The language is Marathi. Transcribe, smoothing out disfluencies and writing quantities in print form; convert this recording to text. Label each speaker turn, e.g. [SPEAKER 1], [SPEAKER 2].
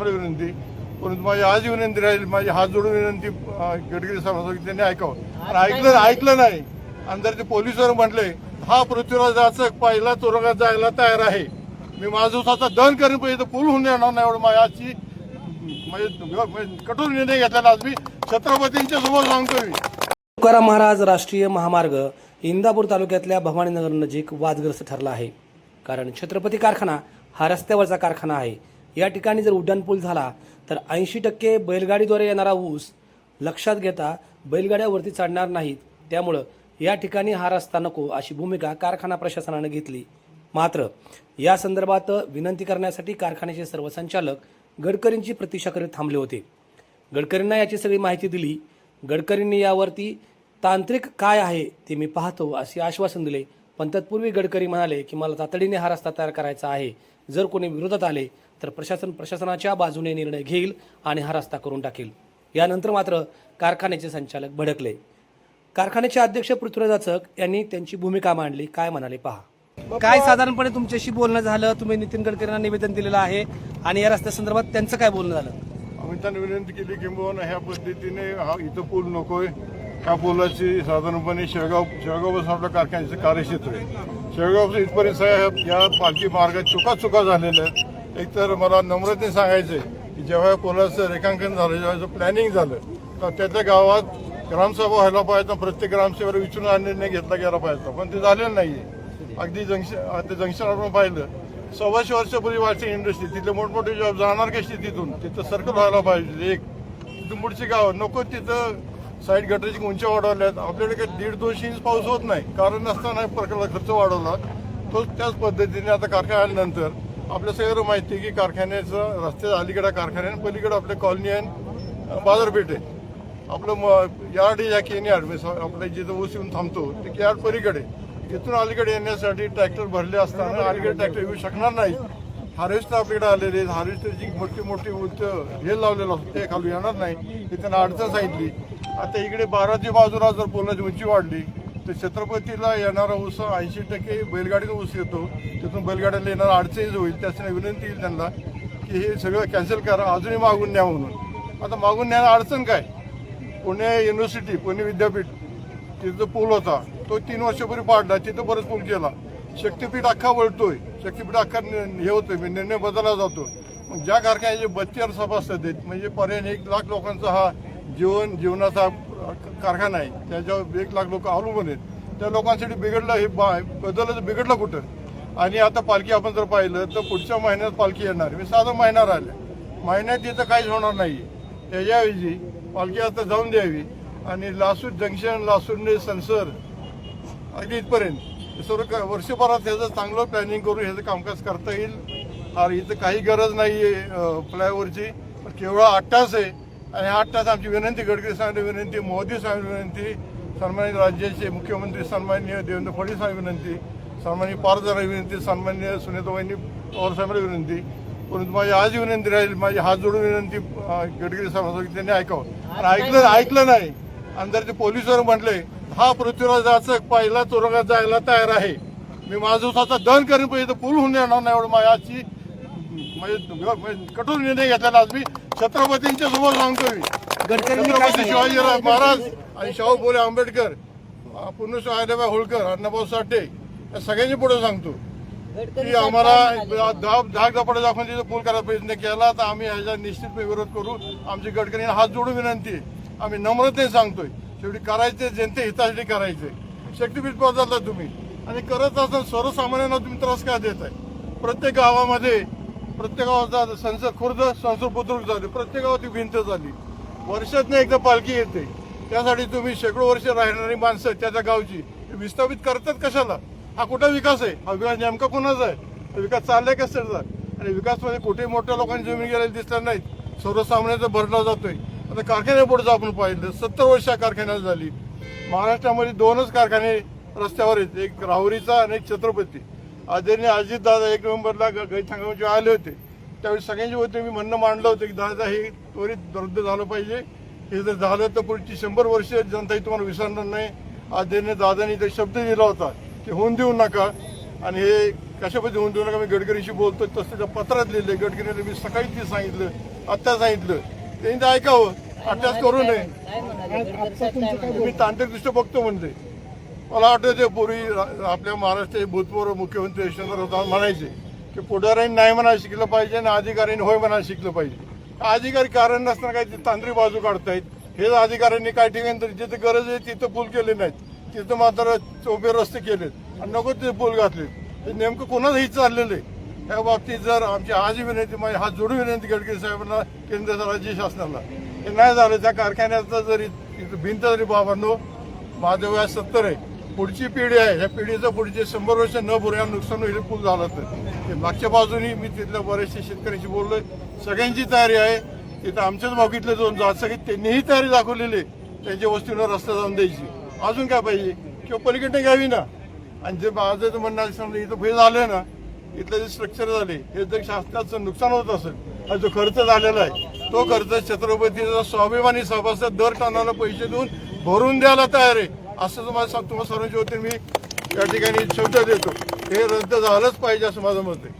[SPEAKER 1] विनंती, परंतु माझी आज विनंती राहील, माझी हात जोडून विनंती गडकरी साहेबांना त्यांनी ऐकावं. ऐकलं नाही. आणि जर ते पोलिसांवर म्हटले हा पृथ्वीराजाचं पहिला तुरुंगात जायला तयार आहे, मी माझा दिवसाचा दहन करेन, पाहिजे पूल होऊन येणार नाही एवढं माझी आजची म्हणजे कठोर निर्णय घेतलेला आज मी छत्रपतींच्या समोर सांगतोय.
[SPEAKER 2] तुकाराम महाराज राष्ट्रीय महामार्ग इंदापूर तालुक्यातल्या भवानीनगर नजीक वादग्रस्त ठरला आहे. कारण छत्रपती कारखाना हा रस्त्यावरचा कारखाना आहे. या ठिकाणी जर उड्डाणपूल झाला तर 80% बैलगाडीद्वारे येणारा ऊस लक्षात घेता बैलगाड्यावरती चढणार नाहीत. त्यामुळं या ठिकाणी हा रस्ता नको अशी भूमिका कारखाना प्रशासनाने घेतली. मात्र या संदर्भात विनंती करण्यासाठी कारखान्याचे सर्व संचालक गडकरींची प्रतीक्षा करीत थांबले होते. गडकरींना याची सगळी माहिती दिली. गडकरींनी यावरती तांत्रिक काय आहे ते मी पाहतो असे आश्वासन दिले. पण तत्पूर्वी गडकरी म्हणाले की मला तातडीने हा रस्ता तयार करायचा आहे. जर कोणी विरोधात आले तर प्रशासनाच्या बाजूने निर्णय घेईल आणि हा रस्ता करून टाकेल. यानंतर मात्र कारखान्याचे संचालक भडकले. कारखान्याचे अध्यक्ष पृथ्वीराज चक यांनी त्यांची भूमिका मांडली. काय म्हणाले पहा. काय साधारणपणे तुमच्याशी बोलणं झालं? तुम्ही नितीन गडकरींना निवेदन दिलेलं आहे आणि या रस्त्या संदर्भात त्यांचं काय बोलणं झालं?
[SPEAKER 1] आम्ही त्यांना विनंती केली किंवा ह्या पद्धतीने हा इथं पूल नकोय. ह्या पुलाची साधारणपणे शेळगाव आपल्या कारखान्याचं कार्यक्षेत्र आहे. शेळगाव इथपर्यंत या पालखी मार्गात चुका झालेल्या आहेत. एकतर मला नम्रतेने सांगायचंय की जेव्हा पुलाचं रेखांकन झालं, जेव्हा प्लॅनिंग झालं तर त्याच्या गावात ग्रामसभा व्हायला पाहिजे, प्रत्येक ग्रामसभेवर विचारून हा निर्णय घेतला गेला पाहिजे, पण ते झालेलं नाहीये. अगदी जंक्शन आपण पाहिलं 125 वर्षापूर्वी वाटची इंडस्ट्री, तिथले मोठमोठे जॉब जाणार कशी तिथं सर्कल व्हायला पाहिजे. एक तिथून पुढची गावं नको, तिथं साईड गटरची उंची वाढवल्यात. आपल्याकडे 1.5-2 इंच पाऊस होत नाही, कारण नसताना प्रकल्पाला खर्च वाढवला. तो त्याच पद्धतीने आता कारखाना आल्यानंतर आपल्या सगळ्यांना माहिती आहे की कारखान्याचं रस्त्याच्या अलीकडे कारखान्याने पलीकडे आपले कॉलनी आहे, बाजारपेठ आहे. आपलं यार्ड या केन यार्ड आपल्या जिथं ऊस येऊन थांबतो ते यार्ड पलीकडे. तिथून अलीकडे येण्यासाठी ट्रॅक्टर भरले असताना अलीकडे ट्रॅक्टर येऊ शकणार नाही. हार्वेस्टर आपल्याकडे आलेले, हार्वेस्टरची मोठी हे लावलेलं असतं ते खाली येणार नाही. तिथं अडचण सांगितली. आता इकडे 12च्या बाजूला जर पोलाची उंची वाढली तर छत्रपतीला येणारा ऊस 80% बैलगाडीचा ऊस येतो. तिथून बैलगाड्याला येणारा अडचणीच होईल. त्यासाठी विनंती येईल त्यांना की हे सगळं कॅन्सल करा, अजूनही मागून न्या म्हणून. आता मागून न्यायला अडचण काय? पुणे युनिव्हर्सिटी, पुणे विद्यापीठ, तिथं पूल होता, तो 3 वर्षापूर्वी पाडला. तिथं परत पूल केला. शक्तीपीठ अख्खा वळतोय, शक्तीपीठ अख्खा हे होतोय, निर्णय बदलला जातो. मग ज्या कारखान्याचे 42 सभासद आहेत, म्हणजे पर्याय 1 लाख लोकांचा हा जीवनाचा कारखाना आहे, त्याच्यावर 1 लाख लोक अवलंबून आहेत. त्या लोकांसाठी बिघडलं, हे बदललं बिघडलं कुठं? आणि आता पालखी आपण जर पाहिलं तर पुढच्या महिन्यात पालखी येणार. मी साधा महिना राहिला, महिन्यात तिथं काहीच होणार नाही. त्याच्याऐवजी पालखी आता जाऊन द्यावी आणि लासूर जंक्शन, लासूर संसर अगदी इथपर्यंत सर्व वर्षभरात ह्याचं चांगलं प्लॅनिंग करून ह्याचं कामकाज करता येईल. आणि इथं काही गरज नाही आहे फ्लायओव्हरची, पण केवळ 8 तास आहे. आणि 8 तास आमची विनंती, गडकरी साहेबांनी विनंती, मोदी साहेब विनंती, सन्मानित राज्याचे मुख्यमंत्री सन्माननीय देवेंद्र फडणवीस साहेब विनंती, सन्माननीय पारदर्शक विनंती, सन्माननीय सुनेताबाईंनी पवार साहेबांना विनंती. परंतु माझी आज विनंती राहील, माझी हात जोडून विनंती गडकरी साहेबांना त्यांनी ऐकावं. ऐकलं नाही. आणि जर ते पोलिसांवर म्हटले हा पृथ्वीराजाचं पहिला तुरुंगात जायला तयार आहे, मी माझा दिवसाचा दहन करेन, पाहिजे पूल होऊन येणार नाही एवढं माझी आजची म्हणजे कठोर निर्णय घेतलेला आज मी छत्रपतींच्या समोर सांगतोय. छत्रपती शिवाजीराव महाराज आणि शाहू फुले आंबेडकर, पुण्यश्री अहिल्याबाई होळकर, अण्णाभाऊ साठे या सगळ्यांनी पुढे सांगतो की आम्हाला धाकधपडे दाखवून तिथं पूल करायचा प्रयत्न केला तर आम्ही ह्याचा निश्चितपणे विरोध करू. आमची गडकरींना हात जोडून विनंती आहे, आम्ही नम्रतेने सांगतोय, शेवटी करायचे जनते हितासाठी करायचे. शक्तीपीठ बदलला तुम्ही आणि करत असताना सर्वसामान्यांना तुम्ही त्रास काय देत आहे? प्रत्येक गावामध्ये, प्रत्येक गावाचा खुर्द संसद बुद्रुक झाले, प्रत्येक गावाची भिंत झाली. वर्षातनं एकदा पालखी येते, त्यासाठी तुम्ही शेकडो वर्ष राहणारी माणसं त्याच्या गावची विस्थापित करतात कशाला? हा कुठला विकास आहे? हा विकास नेमका कोणाचा आहे? विकास चाललाय कशाचा? आणि विकासमध्ये कुठेही मोठ्या लोकांनी जमीन गेलेली दिसणार नाहीत. सर्वसामान्यांचा भरला जातोय. आता कारखान्यापुढचं आपण पाहिलं 70 वर्ष कारखान्यात झाली. महाराष्ट्रामध्ये 2च कारखाने रस्त्यावर आहेत, एक राहुरीचा आणि एक छत्रपती. आदरणीय अजितदादा 1 नोव्हेंबरला गैरसंगमाचे आले होते, त्यावेळी सगळ्यांच्या वतीने मी म्हणणं मांडलं होतं की दादा हे त्वरित रद्द झालं पाहिजे. हे जर झालं तर पुढची 100 वर्ष जनताही तुम्हाला विसरणार नाही. आदरणीय दादांनी ते शब्द दिला होता की होऊन देऊ नका. आणि हे कशा पद्धतीने होऊन देऊ नका. मी गडकरीशी बोलतो तसं त्या पत्रात लिहिले. गडकरीने मी सकाळी ते सांगितलं, आत्ता सांगितलं, त्यांनी ते ऐकावं, अभ्यास करू नये. मी तांत्रिकदृष्ट्या बघतो म्हणते. मला वाटतं ते पूर्वी आपल्या महाराष्ट्राचे भूतपूर्व मुख्यमंत्री यशवंतराव चव्हाण म्हणायचे की पुढाऱ्यांनी नाही म्हणायला शिकलं पाहिजे आणि अधिकाऱ्यांनी होय म्हणायला शिकलं पाहिजे. अधिकारी कारण नसताना काही तांत्रिक बाजू काढतायत. हेच अधिकाऱ्यांनी काही ठिकाणी तर जिथे गरज आहे तिथं पूल केले नाहीत, तिथं मात्र चौबे रस्ते केलेत आणि नको तिथे पूल घातले. हे नेमकं कोणाचं हित चाललेलं आहे. या बाबतीत जर आमची आजही विनंती, माझी हात जोडून विनंती गडकरी साहेबांना, केंद्र राज्य शासनाला, हे नाही झालं त्या कारखान्याचं जरी भिंत जरी बाबांनो, माझं वय 70 आहे, पुढची पिढी आहे, ह्या पिढीचं पुढचे 100 वर्ष न भरूया नुकसान होईल पूल झालं तर. मागच्या बाजूनी मी तिथल्या बऱ्याचशा शेतकऱ्यांशी बोललोय, सगळ्यांची तयारी आहे. तिथं आमच्याच भाऊकीतले 2 जात सगळे त्यांनीही तयारी दाखवलेली, त्यांच्या वस्तीवर रस्ता जाऊन द्यायची. अजून काय पाहिजे किंवा पलीकडे घ्यावी ना. आणि जे माझं म्हणणं समजा इथं हे झालं ना, इथलं जे स्ट्रक्चर झाले हे जर शासनाचं नुकसान होत असेल, हा जो खर्च झालेला आहे तो खर्च छत्रपतीचा स्वाभिमानी सभासद दर टनाला पैसे देऊन भरून द्यायला तयार आहे. असं तुम्हाला सर्वांच्या वतीने मी या ठिकाणी शब्द देतो. हे रद्द झालंच पाहिजे असं माझं मत आहे.